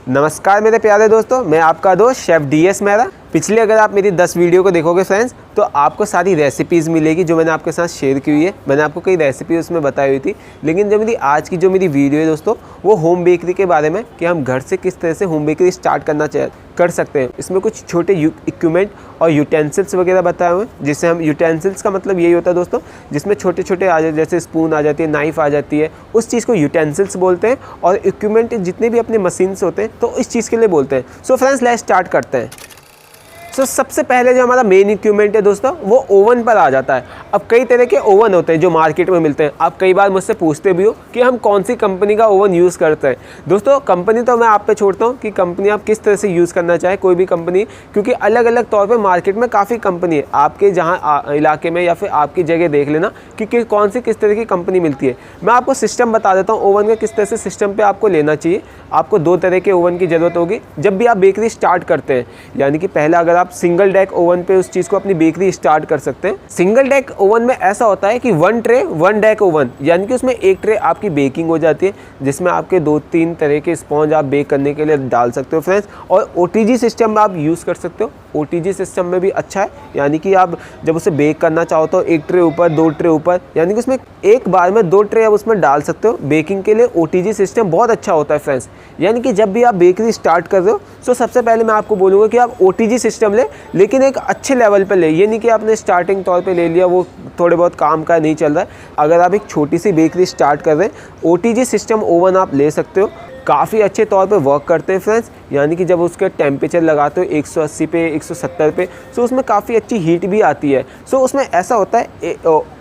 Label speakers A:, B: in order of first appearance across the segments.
A: नमस्कार मेरे प्यारे दोस्तों, मैं आपका दोस्त शेफ़ DS मेहरा। पिछले अगर आप मेरी 10 वीडियो को देखोगे फ्रेंड्स, तो आपको सारी रेसिपीज़ मिलेगी जो मैंने आपके साथ शेयर की हुई है। मैंने आपको कई रेसिपी उसमें बताई हुई थी, लेकिन जो मेरी आज की जो मेरी वीडियो है दोस्तों, वो होम बेकरी के बारे में कि हम घर से किस तरह से होम बेकरी स्टार्ट कर सकते हैं। इसमें कुछ छोटे इक्विपमेंट और यूटेंसिल्स वगैरह बताए हुए हैं, जिससे हम यूटेंसिल्स का मतलब यही होता है दोस्तों, जिसमें छोटे छोटे आ जाते, जैसे स्पून आ जाती है, नाइफ़ आ जाती है, उस चीज़ को यूटेंसिल्स बोलते हैं। और इक्विपमेंट जितने भी अपने मशीन्स होते हैं तो इस चीज़ के लिए बोलते हैं। सो फ्रेंड्स, लेट्स स्टार्ट करते हैं। सबसे पहले जो हमारा मेन इक्विपमेंट है दोस्तों, वो ओवन पर आ जाता है। अब कई तरह के ओवन होते हैं जो मार्केट में मिलते हैं। आप कई बार मुझसे पूछते भी हो कि हम कौन सी कंपनी का ओवन यूज़ करते हैं। दोस्तों, कंपनी तो मैं आप पे छोड़ता हूँ कि कंपनी आप किस तरह से यूज़ करना चाहे, कोई भी कंपनी, क्योंकि अलग अलग तौर पे मार्केट में काफ़ी कंपनी है। आपके जहाँ इलाके में या फिर आपकी जगह देख लेना कि कौन सी किस तरह की कंपनी मिलती है। मैं आपको सिस्टम बता देता हूँ ओवन का, किस तरह से सिस्टम पर आपको लेना चाहिए। आपको 2 तरह के ओवन की ज़रूरत होगी जब भी आप बेकरी स्टार्ट करते हैं। यानी कि पहला, अगर आप सिंगल डेक ओवन पे उस चीज़ को अपनी बेकरी स्टार्ट कर सकते हैं। सिंगल डेक ओवन में ऐसा होता है कि 1 ट्रे 1 डेक ओवन, यानी कि उसमें 1 ट्रे आपकी बेकिंग हो जाती है, जिसमें आपके 2-3 तरह के स्पॉन्ज आप बेक करने के लिए डाल सकते हो फ्रेंड्स। और OTG सिस्टम में आप यूज़ कर सकते हो। OTG सिस्टम में भी अच्छा है, यानी कि आप जब उसे बेक करना चाहो तो 1 ट्रे ऊपर 2 ट्रे ऊपर, यानी कि उसमें एक बार में 2 ट्रे आप उसमें डाल सकते हो। बेकिंग के लिए OTG सिस्टम बहुत अच्छा होता है फ्रेंड्स। यानी कि जब भी आप बेकरी स्टार्ट कर रहे हो, तो सबसे पहले मैं आपको बोलूँगा कि आप OTG सिस्टम ले, लेकिन एक अच्छे लेवल पे ले। ये नहीं कि आपने स्टार्टिंग तौर पे ले लिया, वो थोड़े बहुत काम का नहीं चल रहा है। अगर आप एक छोटी सी बेकरी स्टार्ट कर रहे हैं, OTG सिस्टम ओवन आप ले सकते हो। काफ़ी अच्छे तौर पे वर्क करते हैं फ्रेंड्स। यानी कि जब उसके टेम्परेचर लगाते हो 180 पे 170 पे, सो उसमें काफ़ी अच्छी हीट भी आती है। सो उसमें ऐसा होता है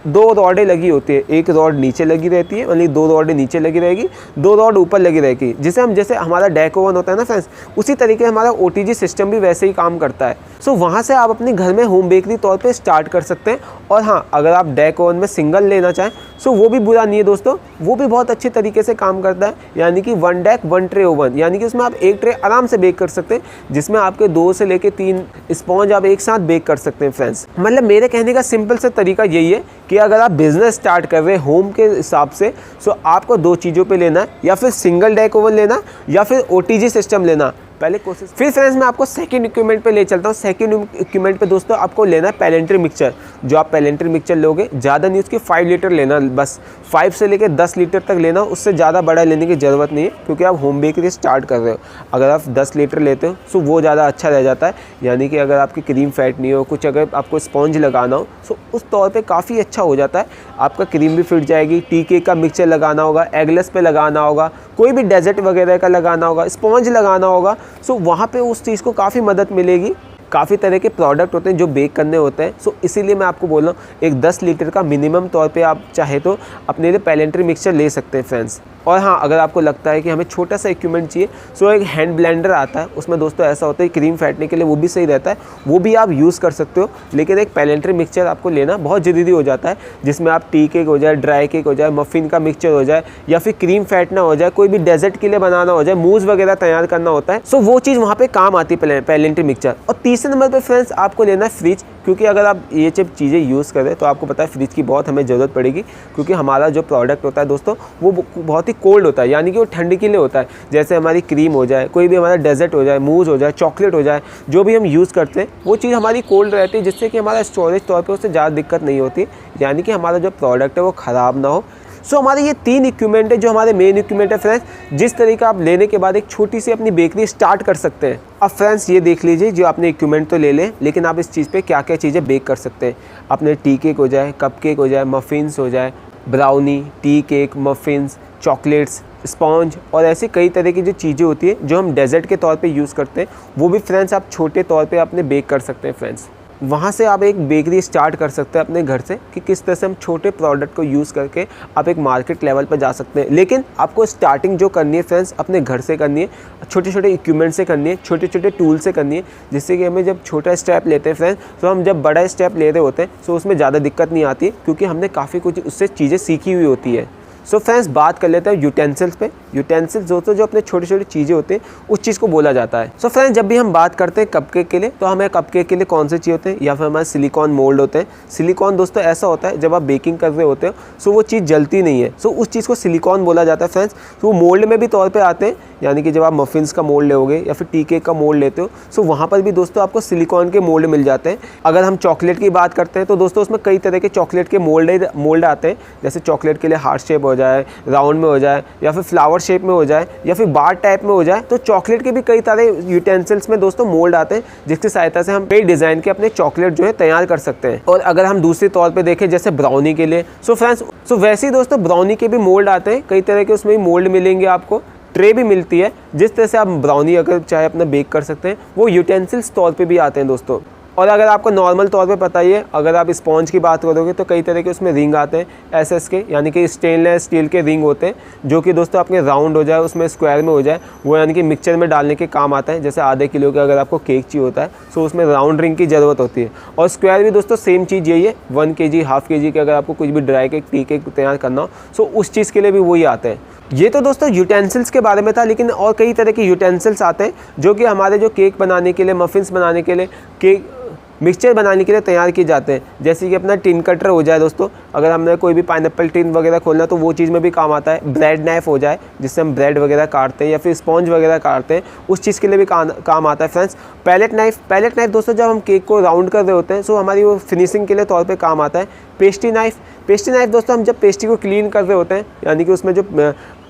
A: 2 रॉडें लगी होती है, एक रॉड नीचे लगी रहती है, यानी 2 रॉडें नीचे लगी रहेगी, 2 रॉड ऊपर लगी रहेगी, जैसे हमारा डेक ओवन होता है ना फ्रेंड्स, उसी तरीके हमारा OTG सिस्टम भी वैसे ही काम करता है। सो वहाँ से आप अपने घर में होम बेकरी तौर पे स्टार्ट कर सकते हैं। और हाँ, अगर आप डेक ओवन में सिंगल लेना चाहें, सो वो भी बुरा नहीं है दोस्तों, वो भी बहुत अच्छे तरीके से काम करता है। यानी कि 1 डेक 1 ट्रे ओवन, यानी कि उसमें आप 1 ट्रे आराम से बेक कर सकते हैं, जिसमें आपके 2 से लेके 3 स्पॉन्ज आप एक साथ बेक कर सकते हैं फ्रेंड्स। मतलब मेरे कहने का सिंपल सा तरीका यही है कि अगर आप बिजनेस स्टार्ट कर रहे हैं होम के हिसाब से, सो आपको 2 चीज़ों पे लेना है, या फिर सिंगल डेक ओवन लेना या फिर OTG सिस्टम लेना। पहले कोशिश। फिर फ्रेंड्स, मैं आपको सेकंड इक्विपमेंट पे ले चलता हूँ। सेकंड इक्विपमेंट पे दोस्तों आपको लेना है पेलेंट्री मिक्सचर। जो आप पेलेंट्री मिक्सचर लोगे, ज़्यादा नहीं, उसकी 5 लीटर लेना, बस 5 से लेकर 10 लीटर तक लेना। उससे ज़्यादा बड़ा लेने की ज़रूरत नहीं है, क्योंकि आप होम बेकरी स्टार्ट कर रहे हो। अगर आप 10 लीटर लेते हो सो वो ज़्यादा अच्छा रह जाता है। यानी कि अगर आपकी क्रीम फैट नहीं हो, कुछ अगर आपको स्पॉन्ज लगाना हो, सो उस तौर पर काफ़ी अच्छा हो जाता है। आपका क्रीम भी फिट जाएगी। टी केक का मिक्सचर लगाना होगा, एगलेस पे लगाना होगा, कोई भी डेजर्ट वगैरह का लगाना होगा, स्पॉन्ज लगाना होगा, सो वहाँ पे उस चीज़ को काफ़ी मदद मिलेगी। काफ़ी तरह के प्रोडक्ट होते हैं जो बेक करने होते हैं। सो इसीलिए मैं आपको बोल रहा हूँ, एक 10 लीटर का मिनिमम तौर पे आप चाहे तो अपने लिए पेलेंट्री मिक्सचर ले सकते हैं फ्रेंड्स। और हाँ, अगर आपको लगता है कि हमें छोटा सा इक्विपमेंट चाहिए, सो एक हैंड ब्लेंडर आता है। उसमें दोस्तों ऐसा होता है, क्रीम फेंटने के लिए वो भी सही रहता है, वो भी आप यूज़ कर सकते हो। लेकिन एक पेलेंट्री मिक्सचर आपको लेना बहुत ज़रूरी हो जाता है, जिसमें आप टी केक हो जाए, ड्राई केक हो जाए, मफ़िन का मिक्सचर हो जाए, या फिर क्रीम फेंटना हो जाए, कोई भी डेजर्ट के लिए बनाना हो जाए, मूज़ वगैरह तैयार करना होता है, सो वो चीज़ वहाँ पर काम आती है पेलेंट्री मिक्सचर। और तीसरे नंबर पर फ्रेंड्स आपको लेना है फ्रिज, क्योंकि अगर आप ये सब चीज़ें यूज़ करें तो आपको पता है फ्रिज की बहुत हमें ज़रूरत पड़ेगी। क्योंकि हमारा जो प्रोडक्ट होता है दोस्तों, वो बहुत ही कोल्ड होता है, यानी कि वो ठंडी के लिए होता है। जैसे हमारी क्रीम हो जाए, कोई भी हमारा डेजर्ट हो जाए, मूज़ हो जाए, चॉकलेट हो जाए, जो भी हम यूज़ करते हैं वो चीज़ हमारी कोल्ड रहती है, जिससे कि हमारा स्टोरेज तौर पर उससे ज़्यादा दिक्कत नहीं होती, यानी कि हमारा जो प्रोडक्ट है वो ख़राब ना हो। सो हमारे ये 3 इक्विपमेंट है जो हमारे मेन इक्विपमेंट है फ्रेंड्स, जिस तरीका आप लेने के बाद एक छोटी सी अपनी बेकरी स्टार्ट कर सकते हैं। अब फ्रेंड्स, ये देख लीजिए, जो आपने इक्विपमेंट तो ले लें, लेकिन आप इस चीज़ पे क्या क्या चीज़ें बेक कर सकते हैं। अपने टी केक हो जाए, कप केक हो जाए, मफ़िन्स हो जाए, brownie, tea cake, muffins, chocolates, sponge और ऐसे कई तरह की जो चीज़ें होती है जो हम डेजर्ट के तौर पे यूज़ करते हैं, वो भी फ्रेंड्स आप छोटे तौर पे अपने बेक कर सकते हैं फ्रेंड्स। वहाँ से आप एक बेकरी स्टार्ट कर सकते हैं अपने घर से, कि किस तरह से हम छोटे प्रोडक्ट को यूज़ करके आप एक मार्केट लेवल पर जा सकते हैं। लेकिन आपको स्टार्टिंग जो करनी है फ्रेंड्स, अपने घर से करनी है, छोटे छोटे इक्विपमेंट से करनी है, छोटे छोटे टूल से करनी है, जिससे कि हमें जब छोटा स्टेप लेते हैं फ्रेंड्स, तो हम जब बड़ा स्टेप ले रहे होते हैं तो उसमें ज़्यादा दिक्कत नहीं आती, क्योंकि हमने काफ़ी कुछ उससे चीज़ें सीखी हुई होती है। सो फ्रेंड्स बात कर लेते हैं यूटेंसिल्स पे। यूटेंसिल्स दोस्तों जो अपने छोटे छोटे चीज़ें होते हैं उस चीज़ को बोला जाता है। सो फ्रेंड्स जब भी हम बात करते हैं कपकेक के लिए तो हमें कपकेक के लिए कौन से चाहिए होते हैं, या फिर हमारे सिलिकॉन मोल्ड होते हैं। सिलिकॉन दोस्तों ऐसा होता है जब आप बेकिंग कर रहे होते हो सो वो चीज़ जलती नहीं है, सो उस चीज़ को सिलिकॉन बोला जाता है फ्रेंड्स। तो वो मोल्ड में भी तौर पर आते हैं, यानी कि जब आप मफिन्स का मोल्ड लोगे या फिर टी केक का मोल्ड लेते हो सो वहाँ पर भी दोस्तों आपको सिलिकॉन के मोल्ड मिल जाते हैं। अगर हम चॉकलेट की बात करते हैं तो दोस्तों उसमें कई तरह के चॉकलेट के मोल्ड आते हैं, जैसे चॉकलेट के लिए हार्ट शेप हो जाए, राउंड में हो जाए, या फिर फ्लावर शेप में हो जाए, या फिर बार टाइप में हो जाए। तो चॉकलेट के भी कई तरह यूटेंसिल्स में दोस्तों मोल्ड आते हैं जिसकी सहायता से हम कई डिज़ाइन के अपने चॉकलेट जो है तैयार कर सकते हैं। और अगर हम दूसरे तौर पे देखें जैसे ब्राउनी के लिए सो फ्रेंड्स वैसे ही दोस्तों ब्राउनी के भी मोल्ड आते हैं, कई तरह के उसमें भी मोल्ड मिलेंगे आपको, ट्रे भी मिलती है जिस तरह से आप ब्राउनी अगर चाहे अपना बेक कर सकते हैं, वो यूटेंसिल्स तौर पे भी आते हैं दोस्तों। और अगर आपको नॉर्मल तौर पे पता ही है, अगर आप स्पॉन्ज की बात करोगे तो कई तरह के उसमें रिंग आते हैं एसएस के, यानी कि स्टेनलेस स्टील के रिंग होते हैं जो कि दोस्तों आपके राउंड हो जाए, उसमें स्क्वायर में हो जाए, वो यानी कि मिक्सचर में डालने के काम आता है। जैसे आधे किलो का अगर आपको केक चाहिए होता है तो उसमें राउंड रिंग की ज़रूरत होती है। और स्क्वायर भी दोस्तों सेम चीज़ यही है, 1 kg हाफ kg के अगर आपको कुछ भी ड्राई केक टी केक तैयार करना हो सो उस चीज़ के लिए भी वही आते हैं। ये तो दोस्तों यूटेंसिल्स के बारे में था, लेकिन और कई तरह के यूटेंसिल्स आते हैं जो कि हमारे जो केक बनाने के लिए, मफिन्स बनाने के लिए, केक मिक्सचर बनाने के लिए तैयार किए जाते हैं। जैसे कि अपना टिन कटर हो जाए दोस्तों, अगर हमने कोई भी पाइनएप्पल टिन वगैरह खोलना तो वो चीज़ में भी काम आता है। ब्रेड नाइफ हो जाए जिससे हम ब्रेड वगैरह काटते हैं, या फिर स्पॉन्ज वगैरह काटते हैं, उस चीज़ के लिए भी काम आता है फ्रेंड्स। पैलेट नाइफ दोस्तों जब हम केक को राउंड कर रहे होते हैं सो हमारी वो फिनिशिंग के लिए तौर पर काम आता है। पेस्ट्री नाइफ दोस्तों हम जब पेस्ट्री को क्लीन कर रहे होते हैं, यानी कि उसमें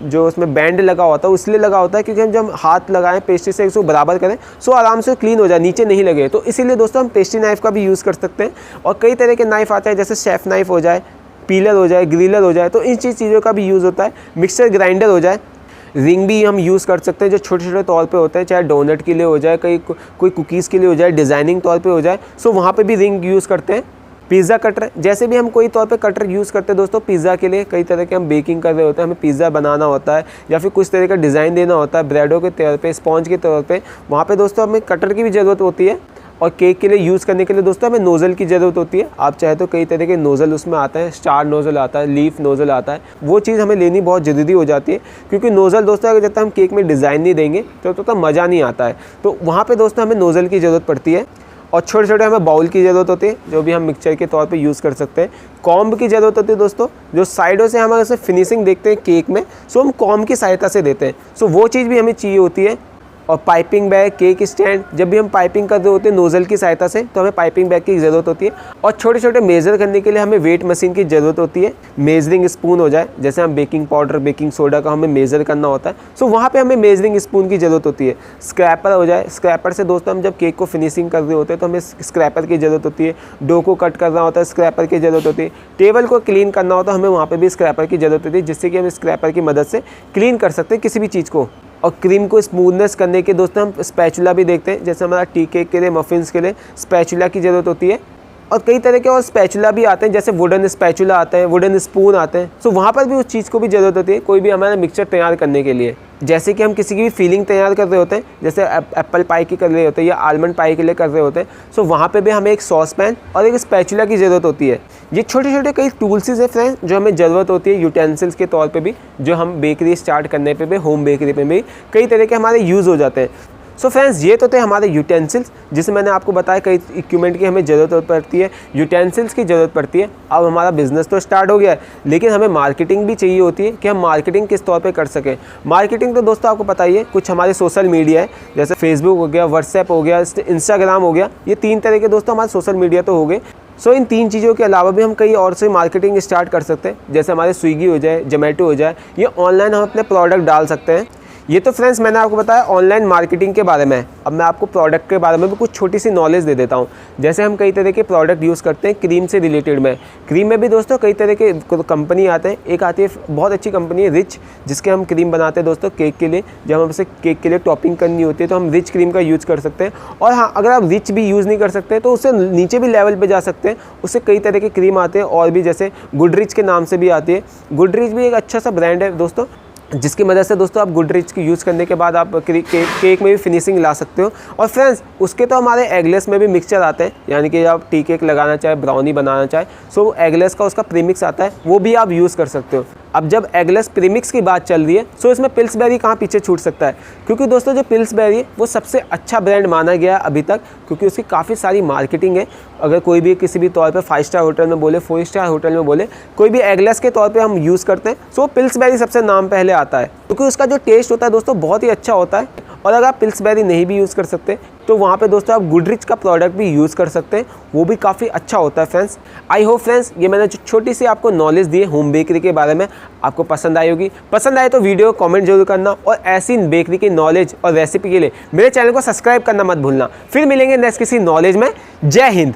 A: जो उसमें बैंड लगा होता है इसलिए लगा होता है क्योंकि हम जब हाथ लगाएं पेस्ट्री से इसको बराबर करें सो आराम से क्लीन हो जाए, नीचे नहीं लगे। तो इसीलिए दोस्तों हम पेस्ट्री नाइफ का भी यूज़ कर सकते हैं। और कई तरह के नाइफ आते हैं जैसे शेफ नाइफ हो जाए, पीलर हो जाए, ग्रिलर हो जाए, तो इन चीज़ों का भी यूज़ होता है। मिक्सर ग्राइंडर हो जाए, रिंग भी हम यूज़ कर सकते हैं जो छोटे छोटे तौर पे होते हैं, चाहे डोनट के लिए हो जाए, कोई कुकीज़ के लिए हो जाए, डिज़ाइनिंग तौर पे हो जाए, सो वहाँ पे भी रिंग यूज़ करते हैं। पिज़्ज़ा कटर जैसे भी हम कोई तौर पे कटर यूज़ करते हैं दोस्तों पिज़्ज़ा के लिए, कई तरह के हम बेकिंग कर रहे होते हैं, हमें पिज़्ज़ा बनाना होता है या फिर कुछ तरह का डिज़ाइन देना होता है ब्रेडों के तौर पे, स्पॉन्ज के तौर पे, वहाँ पे दोस्तों हमें कटर की भी ज़रूरत होती है। और केक के लिए यूज़ करने के लिए दोस्तों हमें नोज़ल की ज़रूरत होती है। आप चाहे तो कई तरह के नोज़ल उसमें आता है, स्टार नोज़ल आता है, लीफ नोज़ल आता है, वो चीज़ हमें लेनी बहुत ज़रूरी हो जाती है क्योंकि नोज़ल दोस्तों अगर जब तक हम केक में डिज़ाइन नहीं देंगे तो मज़ा नहीं आता है। तो वहाँ पर दोस्तों हमें नोज़ल की ज़रूरत पड़ती है। और छोटे छोटे हमें बाउल की ज़रूरत होती है जो भी हम मिक्सचर के तौर पे यूज़ कर सकते हैं। कॉम्ब की ज़रूरत होती है दोस्तों, जो साइडों से हम अगर फिनिशिंग देखते हैं केक में सो हम कॉम्ब की सहायता से देते हैं, सो वो चीज़ भी हमें चाहिए होती है। और पाइपिंग बैग, केक स्टैंड, जब भी हम पाइपिंग कर रहे होते हैं नोज़ल की सहायता से तो हमें पाइपिंग बैग की ज़रूरत होती है। और छोटे छोटे मेज़र करने के लिए हमें वेट मशीन की ज़रूरत होती है। मेजरिंग स्पून हो जाए, जैसे हम बेकिंग पाउडर, बेकिंग सोडा का हमें मेज़र करना होता है सो वहाँ पे हमें मेजरिंग स्पून की ज़रूरत होती है। स्क्रैपर हो जाए, स्क्रैपर से दोस्तों हम जब केक को फिनिशिंग कर रहे होते हैं तो हमें स्क्रैपर की ज़रूरत होती है। डो को कट करना होता है, स्क्रैपर की ज़रूरत होती है। टेबल को क्लीन करना होता है, हमें वहाँ पर भी स्क्रैपर की ज़रूरत होती है, जिससे कि हम स्क्रैपर की मदद से क्लीन कर सकते हैं किसी भी चीज़ को। और क्रीम को स्मूथनेस करने के दोस्तों हम स्पैचुला भी देखते हैं, जैसे हमारा टी केक के लिए, मफिन्स के लिए स्पैचुला की ज़रूरत होती है। और कई तरह के और स्पैचुला भी आते हैं, जैसे वुडन स्पैचुला आते हैं, वुडन स्पून आते हैं, सो वहाँ पर भी उस चीज़ को भी ज़रूरत होती है कोई भी हमारा मिक्सचर तैयार करने के लिए। जैसे कि हम किसी की भी फीलिंग तैयार कर रहे होते हैं, जैसे एप्पल पाई की कर रहे होते हैं या आलमंड पाई के लिए कर रहे होते हैं, सो वहाँ पे भी हमें एक सॉस पैन और एक स्पैचुला की ज़रूरत होती है। ये छोटे छोटे कई टूल्स है फ्रेंड्स जो हमें ज़रूरत होती है यूटेंसिल्स के तौर पे भी, जो हम बेकरी स्टार्ट करने पे भी, होम बेकरी पे भी कई तरह के हमारे यूज़ हो जाते हैं। सो फ्रेंड्स ये तो थे हमारे यूटेंसिल्स, जिसमें मैंने आपको बताया कई इक्विपमेंट की हमें ज़रूरत पड़ती है, यूटेंसिल्स की ज़रूरत पड़ती है। अब हमारा बिज़नेस तो स्टार्ट हो गया है, लेकिन हमें मार्केटिंग भी चाहिए होती है कि हम मार्केटिंग किस तौर पे कर सकें। मार्केटिंग तो दोस्तों आपको पता ही है, कुछ हमारे सोशल मीडिया है, जैसे फेसबुक हो गया, व्हाट्सएप हो गया, इंस्टाग्राम हो गया, ये 3 तरह के दोस्तों हमारे सोशल मीडिया तो हो गए। सो इन 3 चीज़ों के अलावा भी हम कई और से मार्केटिंग स्टार्ट कर सकते हैं, जैसे हमारे स्विगी हो जाए, जोमेटो हो जाए, ये ऑनलाइन हम अपने प्रोडक्ट डाल सकते हैं। ये तो फ्रेंड्स मैंने आपको बताया ऑनलाइन मार्केटिंग के बारे में। अब मैं आपको प्रोडक्ट के बारे में भी कुछ छोटी सी नॉलेज दे देता हूँ। जैसे हम कई तरह के प्रोडक्ट यूज़ करते हैं क्रीम से रिलेटेड में। क्रीम में भी दोस्तों कई तरह के कंपनी आते हैं। एक आती है बहुत अच्छी कंपनी है रिच, जिसके हम क्रीम बनाते हैं दोस्तों केक के लिए। जब हम उसे केक के लिए टॉपिंग करनी होती है तो हम रिच क्रीम का यूज़ कर सकते हैं। और हाँ, अगर आप रिच भी यूज़ नहीं कर सकते तो उससे नीचे भी लेवल पर जा सकते हैं। उससे कई तरह के क्रीम आते हैं और भी, जैसे गुडरिच के नाम से भी आती है। गुडरिच भी एक अच्छा सा ब्रांड है दोस्तों। जिसकी मदद से दोस्तों आप गुडरिच की यूज़ करने के बाद आप केक में भी फिनिशिंग ला सकते हो। और फ्रेंड्स उसके तो हमारे एगलेस में भी मिक्सचर आते हैं, यानी कि आप टी केक लगाना चाहे, ब्राउनी बनाना चाहे, सो एगलेस का उसका प्रीमिक्स आता है, वो भी आप यूज़ कर सकते हो। अब जब एगलेस प्रीमिक्स की बात चल रही है, सो इसमें पिल्सबेरी कहाँ पीछे छूट सकता है, क्योंकि दोस्तों जो पिल्सबेरी है वो सबसे अच्छा ब्रांड माना गया है अभी तक, क्योंकि उसकी काफ़ी सारी मार्केटिंग है। अगर कोई भी किसी भी तौर पे 5 स्टार होटल में बोले, 4 स्टार होटल में बोले, कोई भी एगलेस के तौर पे हम यूज़ करते हैं, सो पिल्सबेरी सबसे नाम पहले आता है, क्योंकि उसका जो टेस्ट होता है दोस्तों बहुत ही अच्छा होता है। और अगर आप पिल्सबेरी नहीं भी यूज़ कर सकते तो वहाँ पे दोस्तों आप गुडरिच का प्रोडक्ट भी यूज़ कर सकते हैं, वो भी काफ़ी अच्छा होता है फ्रेंड्स। आई होप फ्रेंड्स ये मैंने छोटी सी आपको नॉलेज दी है होम बेकरी के बारे में, आपको पसंद आई होगी। पसंद आए तो वीडियो को कमेंट जरूर करना, और ऐसी बेकरी की नॉलेज और रेसिपी के लिए मेरे चैनल को सब्सक्राइब करना मत भूलना। फिर मिलेंगे नेक्स्ट किसी नॉलेज में। जय हिंद।